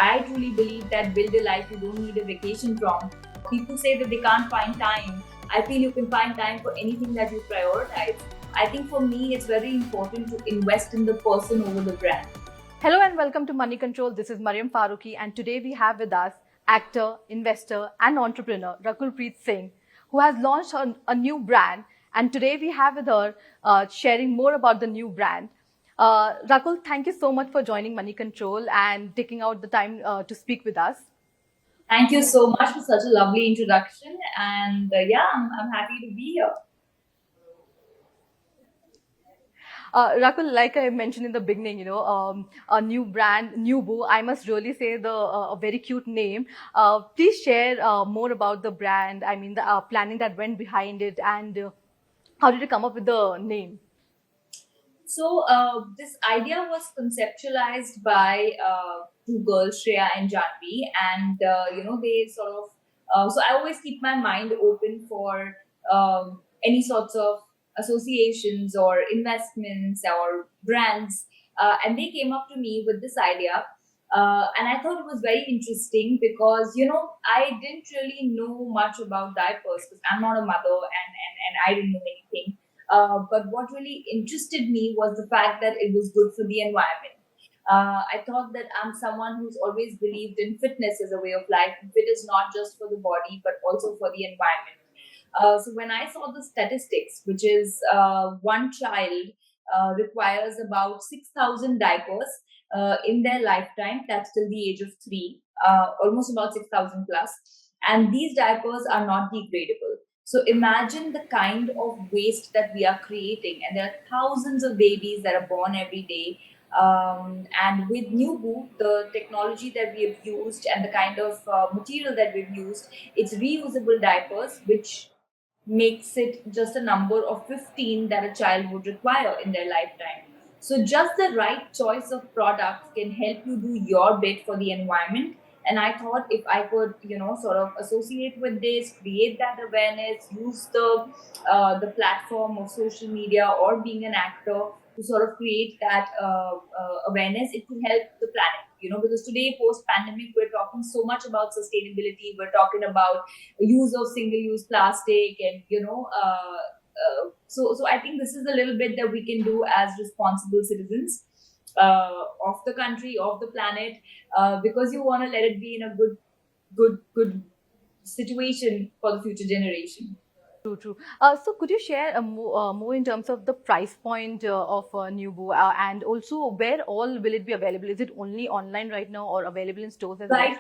I truly believe that build a life you don't need a vacation from. People say that they can't find time. I feel you can find time for anything that you prioritize. I think for me, it's very important to invest in the person over the brand. Hello and welcome to Money Control. This is Mariam Faruqi, and today we have with us actor, investor, and entrepreneur Rakul Preet Singh, who has launched a new brand. And today we have with her sharing more about the new brand. Rakul, thank you so much for joining Money Control and taking out the time to speak with us. Thank you so much for such a lovely introduction. And I'm happy to be here. Rakul, like I mentioned in the beginning, a new brand, NewBoo. I must really say a very cute name. Please share more about the brand. I mean, the planning that went behind it, and how did you come up with the name? So this idea was conceptualized by two girls, Shreya and Janvi, and they sort of. So I always keep my mind open for any sorts of associations or investments or brands, and they came up to me with this idea. And I thought it was very interesting because I didn't really know much about diapers because I'm not a mother and I didn't know anything, but what really interested me was the fact that it was good for the environment. I thought that I'm someone who's always believed in fitness as a way of life. Fit is not just for the body, but also for the environment. So when I saw the statistics, which is one child requires about 6,000 diapers in their lifetime, that's till the age of 3, almost about 6,000 plus. And these diapers are not degradable. So imagine the kind of waste that we are creating, and there are thousands of babies that are born every day. And with NewBoo, the technology that we have used and the kind of material that we've used, it's reusable diapers, which makes it just a number of 15 that a child would require in their lifetime. So just the right choice of products can help you do your bit for the environment. And I thought if I could, sort of associate with this, create that awareness, use the platform of social media or being an actor to sort of create that awareness, it could help the planet. Because today, post pandemic, we're talking so much about sustainability. We're talking about use of single use plastic, and so I think this is a little bit that we can do as responsible citizens of the country, of the planet, because you want to let it be in a good situation for the future generation. True, true. So could you share more in terms of the price point of NewBoo, and also where all will it be available? Is it only online right now or available in stores as well? Right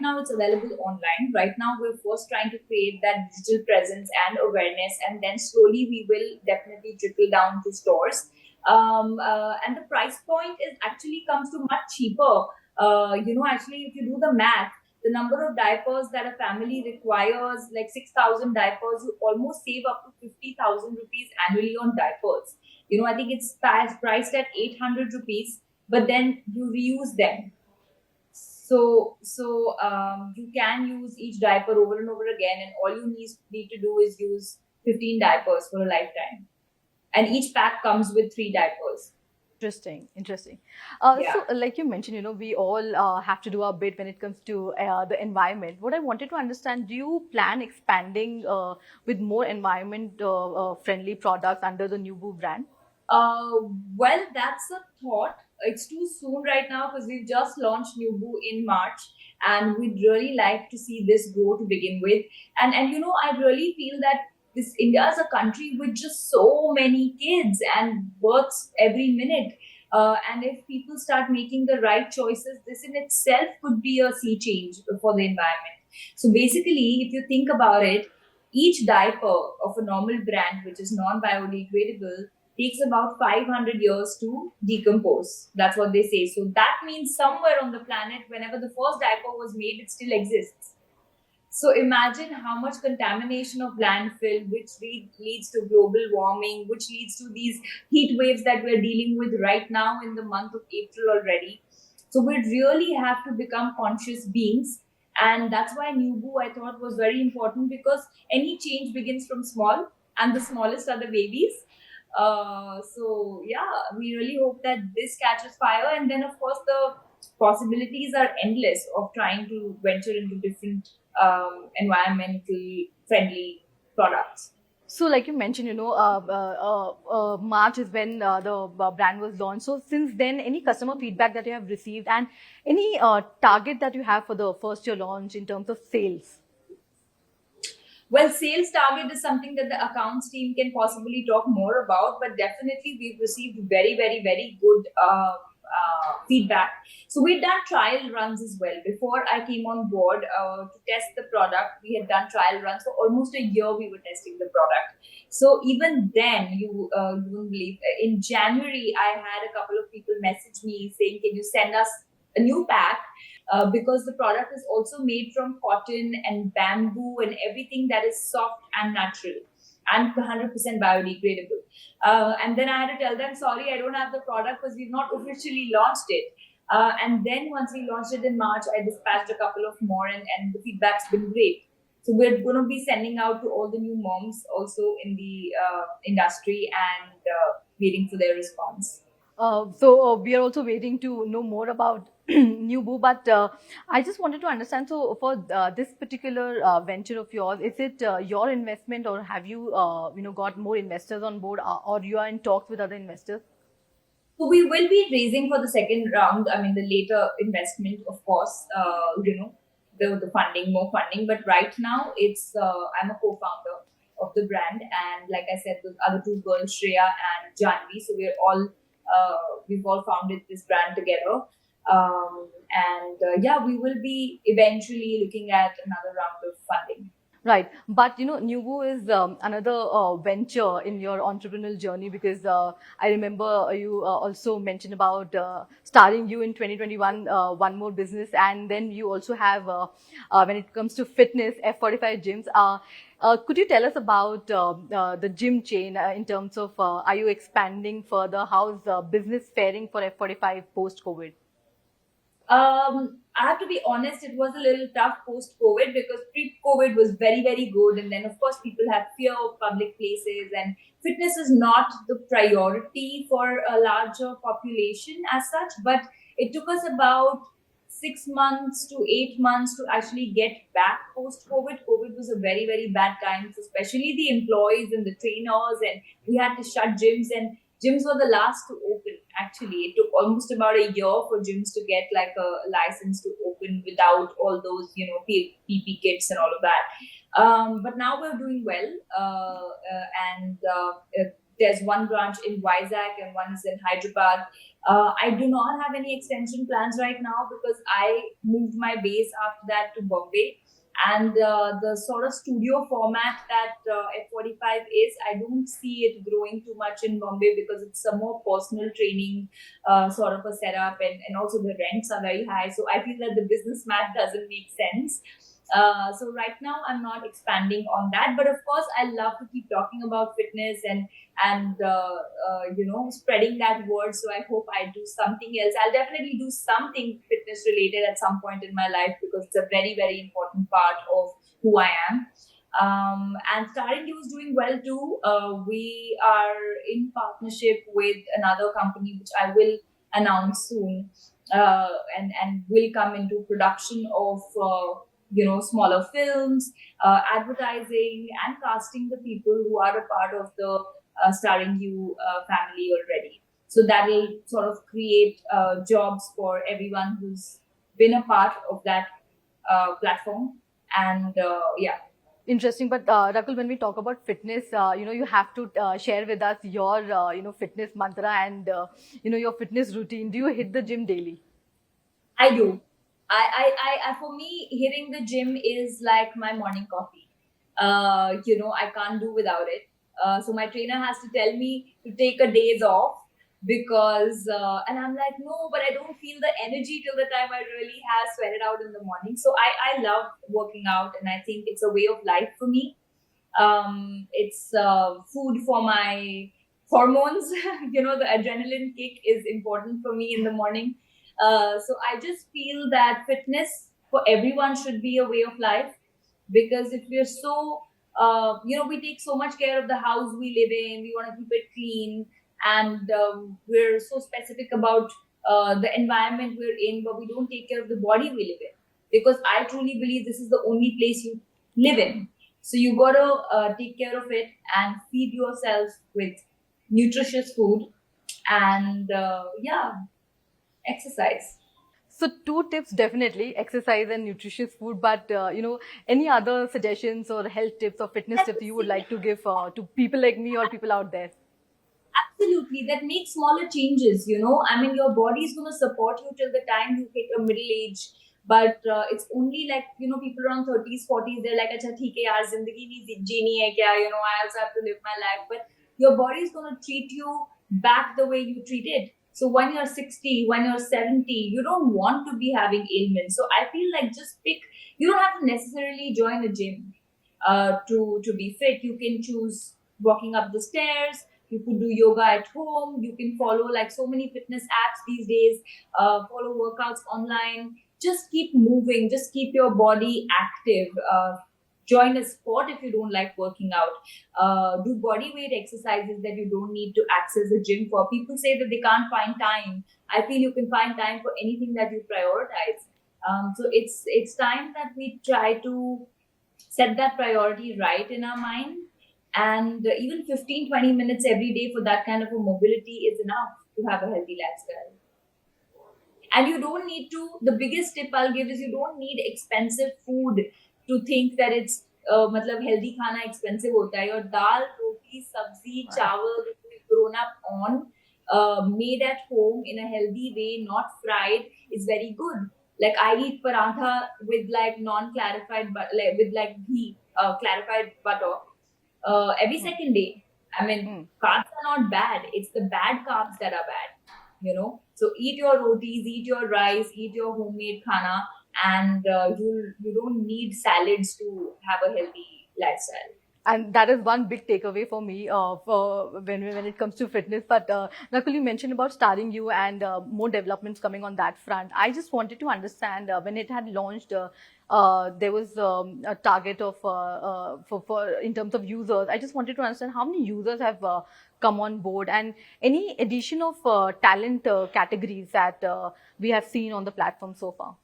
now it's available online. Right now we're first trying to create that digital presence and awareness, and then slowly we will definitely trickle down to stores. And the price point is actually comes to much cheaper. Actually, if you do the math, the number of diapers that a family requires, like 6,000 diapers, you almost save up to 50,000 rupees annually on diapers. I think it's priced at 800 rupees, but then you reuse them. So you can use each diaper over and over again, and all you need to do is use 15 diapers for a lifetime. And each pack comes with 3 diapers. Interesting, interesting. Yeah. So, like you mentioned, we all have to do our bit when it comes to the environment. What I wanted to understand, do you plan expanding with more environment friendly products under the NewBoo brand? Well, that's a thought. It's too soon right now because we've just launched NewBoo in March, and we'd really like to see this grow to begin with. And I really feel that this India is a country with just so many kids and births every minute. And if people start making the right choices, this in itself could be a sea change for the environment. So basically, if you think about it, each diaper of a normal brand, which is non-biodegradable, takes about 500 years to decompose. That's what they say. So that means somewhere on the planet, whenever the first diaper was made, it still exists. So imagine how much contamination of landfill, which leads to global warming, which leads to these heat waves that we're dealing with right now in the month of April already. So we really have to become conscious beings. And that's why NewBoo I thought was very important, because any change begins from small, and the smallest are the babies. So yeah, we really hope that this catches fire, and then of course possibilities are endless of trying to venture into different environmental friendly products. So, like you mentioned, March is when the brand was launched. So, since then, any customer feedback that you have received, and any target that you have for the first year launch in terms of sales? Well, sales target is something that the accounts team can possibly talk more about, but definitely we've received very, very, very good feedback. So we've done trial runs as well. Before I came on board to test the product, we had done trial runs for almost a year. We were testing the product. So even then, you wouldn't believe. In January, I had a couple of people message me saying, "Can you send us a new pack?" Because the product is also made from cotton and bamboo and everything that is soft and natural and 100% biodegradable. And then I had to tell them, sorry, I don't have the product because we've not officially launched it. And then once we launched it in March, I dispatched a couple of more, and the feedback's been great. So we're going to be sending out to all the new moms also in the industry and waiting for their response. We are also waiting to know more about NewBoo, but I just wanted to understand. So, for this particular venture of yours, is it your investment, or have you, got more investors on board, or you are in talks with other investors? So we will be raising for the second round. I mean, the later investment, of course, the funding, more funding. But right now, I'm a co-founder of the brand, and like I said, the other two girls, Shreya and Janvi. So we've all founded this brand together. And yeah, we will be eventually looking at another round of funding. Right. But NewBoo is another venture in your entrepreneurial journey, because I remember you also mentioned about starting you in 2021, one more business. And then you also have, when it comes to fitness, F45 gyms. Could you tell us about the gym chain in terms of, are you expanding further? How's business faring for F45 post-COVID? I have to be honest, it was a little tough post COVID because pre COVID was very, very good. And then, of course, people have fear of public places, and fitness is not the priority for a larger population as such. But it took us about 6 months to 8 months to actually get back post COVID. COVID was a very, very bad time, especially the employees and the trainers, and we had to shut gyms. And gyms were the last to open. Actually, it took almost about a year for gyms to get like a license to open without all those PP kits and all of that. But now we're doing well, and there's one branch in Vizag and one is in Hyderabad. I do not have any extension plans right now because I moved my base after that to Bombay. And the sort of studio format that F45 is, I don't see it growing too much in Bombay because it's a more personal training sort of a setup, and also the rents are very high. So I feel that the business math doesn't make sense. So right now I'm not expanding on that, but of course I love to keep talking about fitness and spreading that word. So I hope I do something else. I'll definitely do something fitness related at some point in my life because it's a very, very important part of who I am. And Starring You is doing well too. We are in partnership with another company which I will announce soon, and will come into production of smaller films, advertising, and casting the people who are a part of the Starring You family already. So that will sort of create jobs for everyone who's been a part of that platform. And yeah. Interesting. But Rakul, when we talk about fitness, you have to share with us your, fitness mantra and, your fitness routine. Do you hit the gym daily? I do. For me, hitting the gym is like my morning coffee. I can't do without it. So my trainer has to tell me to take a days off because, and I'm like, no, but I don't feel the energy till the time I really have sweat it out in the morning. So I love working out, and I think it's a way of life for me. It's food for my hormones. The adrenaline kick is important for me in the morning. So I just feel that fitness for everyone should be a way of life, because if we're so we take so much care of the house we live in, we want to keep it clean, and we're so specific about the environment we're in, but we don't take care of the body we live in. Because I truly believe this is the only place you live in. So you gotta take care of it and feed yourself with nutritious food and yeah, exercise. So two tips definitely, exercise and nutritious food. But any other suggestions or health tips or fitness At tips the you would same like to give to people like me or people out there? Absolutely, that makes smaller changes. I mean, your body is going to support you till the time you hit a middle age. But it's only like, people around 30s, 40s, they're like, acha, theek hai yaar, zindagi nahi jeeni hai kya? I also have to live my life. But your body is going to treat you back the way you treat it. So when you're 60, when you're 70, you don't want to be having ailments. So I feel like just pick, you don't have to necessarily join a gym to be fit. You can choose walking up the stairs. You could do yoga at home. You can follow like so many fitness apps these days. Follow workouts online. Just keep moving. Just keep your body active. Join a sport if you don't like working out. Do body weight exercises that you don't need to access a gym for. People say that they can't find time. I feel you can find time for anything that you prioritize. So it's time that we try to set that priority right in our mind. And even 15-20 minutes every day for that kind of a mobility is enough to have a healthy lifestyle. And you don't need to, the biggest tip I'll give is you don't need expensive food to think that it's matlab healthy khana expensive hota hai. Your dal, roti, sabzi, chawal that we've grown up on, made at home in a healthy way, not fried, is very good. Like I eat paratha with like non-clarified, but like with like ghee, clarified butter, every Hmm. second day. I mean, Hmm. carbs are not bad. It's the bad carbs that are bad. So eat your rotis, eat your rice, eat your homemade khana, and you don't need salads to have a healthy lifestyle. And that is one big takeaway for me for when it comes to fitness. But Nakul, you mentioned about starting you and more developments coming on that front. I just wanted to understand when it had launched. There was a target of for in terms of users. I just wanted to understand how many users have come on board and any addition of talent categories that we have seen on the platform so far.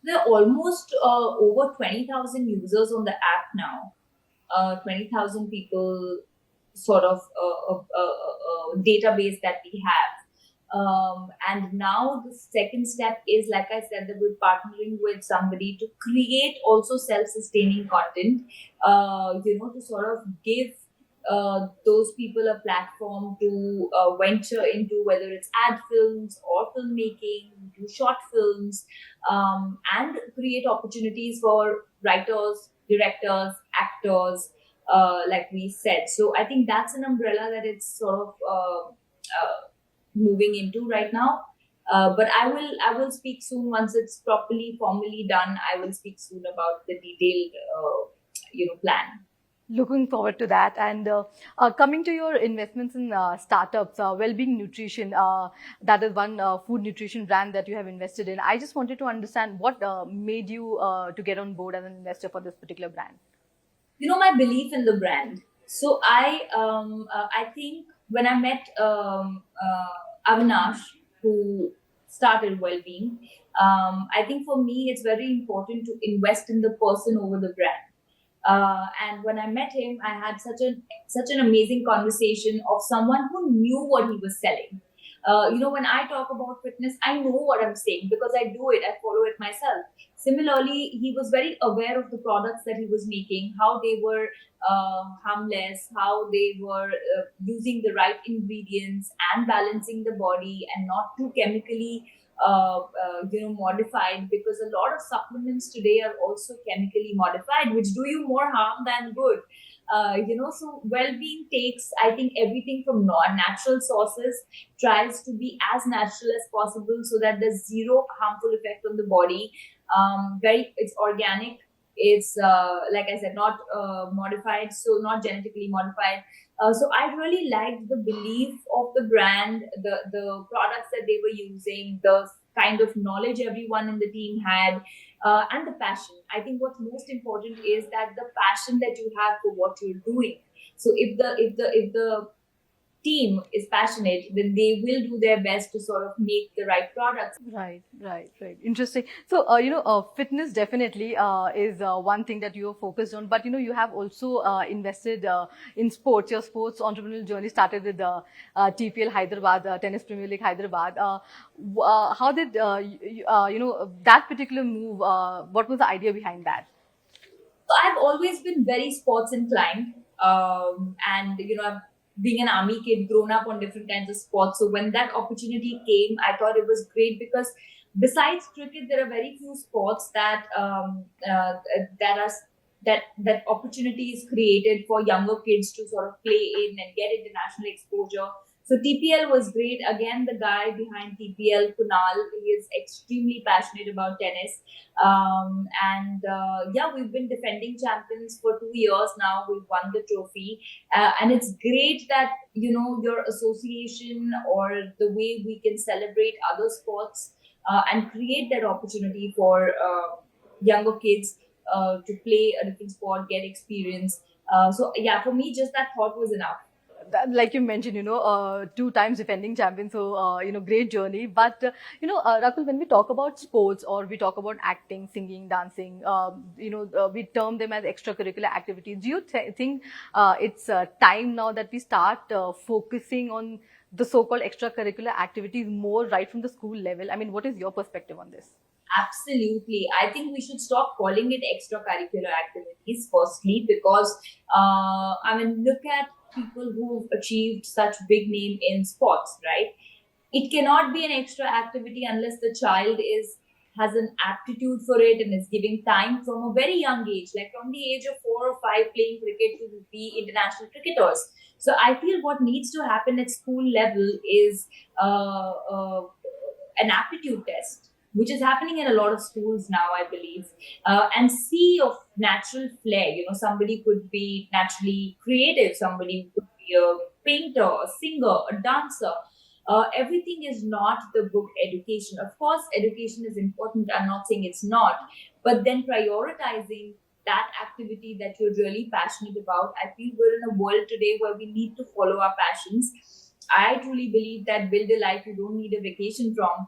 There are almost over 20,000 users on the app now. 20,000 people sort of database that we have. And now the second step is, like I said, that we're partnering with somebody to create also self-sustaining content, to sort of give those people a platform to venture into, whether it's ad films or filmmaking, do short films, and create opportunities for writers, directors, actors, like we said. So I think that's an umbrella that it's sort of moving into right now. But I will speak soon once it's properly formally done. I will speak soon about the detailed plan. Looking forward to that. And coming to your investments in startups, Wellbeing Nutrition, that is one food nutrition brand that you have invested in. I just wanted to understand what made you to get on board as an investor for this particular brand. My belief in the brand. So I think when I met Avinash, who started Wellbeing, I think for me it's very important to invest in the person over the brand. And when I met him, I had such an amazing conversation of someone who knew what he was selling. When I talk about fitness, I know what I'm saying because I do it. I follow it myself. Similarly, he was very aware of the products that he was making, how they were harmless, how they were using the right ingredients and balancing the body and not too chemically modified, because a lot of supplements today are also chemically modified, which do you more harm than good. So well-being takes, I think, everything from natural sources, tries to be as natural as possible so that there's zero harmful effect on the body. It's organic. It's like I said, not modified, so not genetically modified. So I really liked the belief of the brand, the products that they were using, the kind of knowledge everyone in the team had, and the passion. I think what's most important is that the passion that you have for what you're doing. So if the team is passionate, then they will do their best to sort of make the right products. Right, right, right. Interesting. So, fitness definitely is one thing that you are focused on, but you have also invested in sports. Your sports entrepreneurial journey started with TPL Hyderabad, Tennis Premier League Hyderabad. How did that particular move? What was the idea behind that? So I've always been very sports inclined, and being an army kid, grown up on different kinds of sports. So when that opportunity came, I thought it was great because besides cricket, there are very few sports that opportunity is created for younger kids to sort of play in and get international exposure. So TPL was great. Again, the guy behind TPL, Kunal, he is extremely passionate about tennis. And yeah, we've been defending champions for 2 years now. We've won the trophy, and it's great that your association or the way we can celebrate other sports and create that opportunity for younger kids to play a different sport, get experience. So yeah, for me, just that thought was enough. Like you mentioned, 2 times defending champion, so great journey. But Rakul, when we talk about sports or we talk about acting, singing, dancing, we term them as extracurricular activities. Do you think it's time now that we start focusing on the so-called extracurricular activities more right from the school level? I mean, what is your perspective on this? Absolutely. I think we should stop calling it extracurricular activities, firstly, because, look at people who've achieved such big name in sports, right? It cannot be an extra activity unless the child is has an aptitude for it and is giving time from a very young age, like from the age of 4 or 5, playing cricket to be international cricketers. So I feel what needs to happen at school level is an aptitude test, which is happening in a lot of schools now, I believe, and see of natural flair. Somebody could be naturally creative, somebody could be a painter, a singer, a dancer. Everything is not the book education. Of course, education is important. I'm not saying it's not, but then prioritizing that activity that you're really passionate about. I feel we're in a world today where we need to follow our passions. I truly believe that build a life you don't need a vacation from.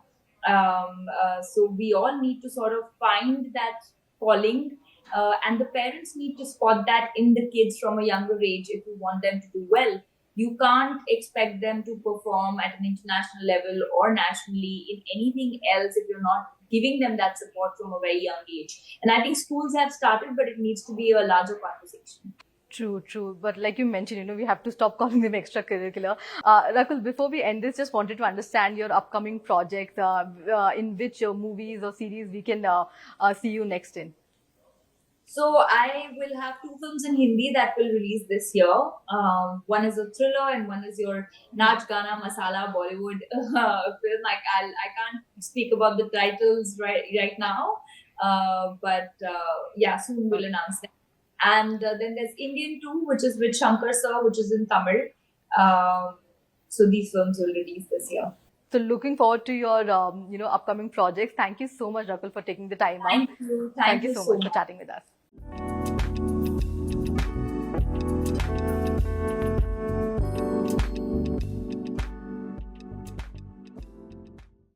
So we all need to sort of find that calling, and the parents need to spot that in the kids from a younger age if you want them to do well. You can't expect them to perform at an international level or nationally in anything else if you're not giving them that support from a very young age. And I think schools have started, but it needs to be a larger conversation. True, true. But like you mentioned, we have to stop calling them extracurricular. Rakul, before we end this, just wanted to understand your upcoming projects, in which movies or series we can see you next in. So I will have 2 films in Hindi that will release this year. One is a thriller and one is your Naach Gana Masala Bollywood film. I can't speak about the titles right now, but yeah, soon we'll announce them. And then there's Indian 2, which is with Shankar Sir, which is in Tamil. Um, so these films will release this year. So looking forward to your upcoming projects. Thank you so much, Rakul, for taking the time out. Thank you. Thank Thank you you so so much for much. chatting with us.